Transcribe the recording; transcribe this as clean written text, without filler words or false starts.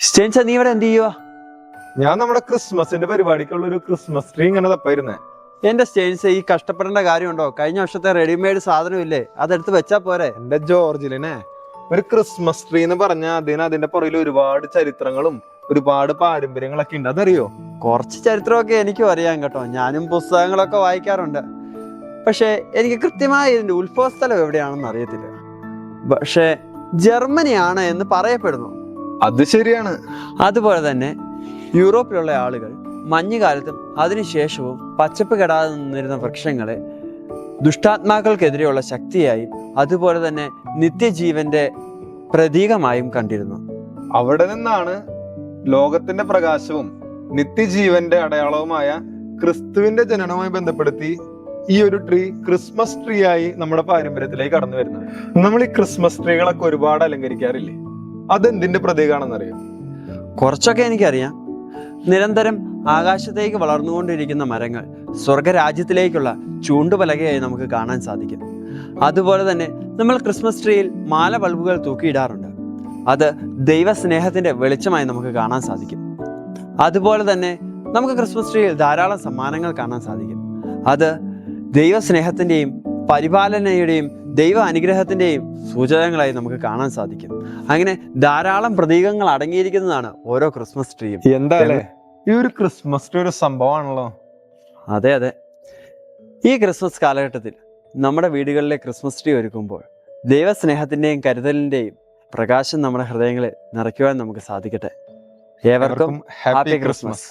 സ്റ്റേൻസ് നീ ഇവിടെ എന്ത് ചെയ്യുവാ? ഞാൻ നമ്മുടെ ക്രിസ്മസിന്റെ പരിപാടിക്കുള്ള ഒരു ക്രിസ്മസ് ട്രീ ഇങ്ങനെ തപ്പായിരുന്നേ. എന്റെ സ്റ്റേൻസ്, ഈ കഷ്ടപ്പെടേണ്ട കാര്യമുണ്ടോ? കഴിഞ്ഞ വർഷത്തെ റെഡിമെയ്ഡ് സാധനം ഇല്ലേ, അതെടുത്ത് വെച്ചാ പോരെ? എന്റെ ജോർജിലിനെ ഒരു ക്രിസ്മസ് ട്രീ എന്ന് പറഞ്ഞാൽ അതിന്റെ പുറകിൽ ഒരുപാട് ചരിത്രങ്ങളും ഒരുപാട് പാരമ്പര്യങ്ങളൊക്കെ ഉണ്ട്, അതറിയോ? കുറച്ച് ചരിത്രമൊക്കെ എനിക്കും അറിയാം കേട്ടോ, ഞാനും പുസ്തകങ്ങളൊക്കെ വായിക്കാറുണ്ട്. പക്ഷെ എനിക്ക് കൃത്യമായി ഇതിന്റെ ഉത്ഭവസ്ഥലം എവിടെയാണെന്ന് അറിയത്തില്ല. പക്ഷെ ജർമ്മനിയാണ് എന്ന് പറയപ്പെടുന്നു. അത് ശരിയാണ്. അതുപോലെ തന്നെ യൂറോപ്പിലുള്ള ആളുകൾ മഞ്ഞുകാലത്തും അതിനുശേഷവും പച്ചപ്പ് കെടാതെ നിന്നിരുന്ന വൃക്ഷങ്ങളെ ദുഷ്ടാത്മാക്കൾക്കെതിരെയുള്ള ശക്തിയായും അതുപോലെ തന്നെ നിത്യജീവന്റെ പ്രതീകമായും കണ്ടിരുന്നു. അവിടെ നിന്നാണ് ലോകത്തിന്റെ പ്രകാശവും നിത്യജീവന്റെ അടയാളവുമായ ക്രിസ്തുവിന്റെ ജനനവുമായി ബന്ധപ്പെടുത്തി ഈ ഒരു ട്രീ ക്രിസ്മസ് ട്രീ ആയി നമ്മുടെ പാരമ്പര്യത്തിലേക്ക് കടന്നു വരുന്നത്. നമ്മൾ ഈ ക്രിസ്മസ് ട്രീകളൊക്കെ ഒരുപാട് അലങ്കരിക്കാറില്ലേ, അതെന്തിന്റെ പ്രതീകമാണെന്നറിയോ? കുറച്ചൊക്കെ എനിക്കറിയാം. നിരന്തരം ആകാശത്തേക്ക് വളർന്നുകൊണ്ടിരിക്കുന്ന മരങ്ങൾ സ്വർഗരാജ്യത്തിലേക്കുള്ള ചൂണ്ടുപലകയായി നമുക്ക് കാണാൻ സാധിക്കും. അതുപോലെ തന്നെ നമ്മൾ ക്രിസ്മസ് ട്രീയിൽ മാല ബൾബുകൾ തൂക്കിയിടാറുണ്ട്. അത് ദൈവസ്നേഹത്തിന്റെ വെളിച്ചമായി നമുക്ക് കാണാൻ സാധിക്കും. അതുപോലെ തന്നെ നമുക്ക് ക്രിസ്മസ് ട്രീയിൽ ധാരാളം സമ്മാനങ്ങൾ കാണാൻ സാധിക്കും. അത് ദൈവസ്നേഹത്തിൻ്റെയും പരിപാലനയുടെയും ദൈവ അനുഗ്രഹത്തിൻ്റെയും സൂചകങ്ങളായി നമുക്ക് കാണാൻ സാധിക്കും. അങ്ങനെ ധാരാളം പ്രതീകങ്ങൾ അടങ്ങിയിരിക്കുന്നതാണ് ഓരോ ക്രിസ്മസ് ട്രീയും. എന്തായാലും ഈ ഒരു ക്രിസ്മസ് ട്രീ ഒരു സംഭവമാണല്ലോ. അതെ അതെ, ഈ ക്രിസ്മസ് കാലഘട്ടത്തിൽ നമ്മുടെ വീടുകളിലെ ക്രിസ്മസ് ട്രീ ഒരുക്കുമ്പോൾ ദൈവസ്നേഹത്തിൻ്റെയും കരുതലിൻ്റെയും പ്രകാശം നമ്മുടെ ഹൃദയങ്ങളെ നിറയ്ക്കുവാൻ നമുക്ക് സാധിക്കട്ടെ. ഏവർക്കും ഹാപ്പി ക്രിസ്മസ്.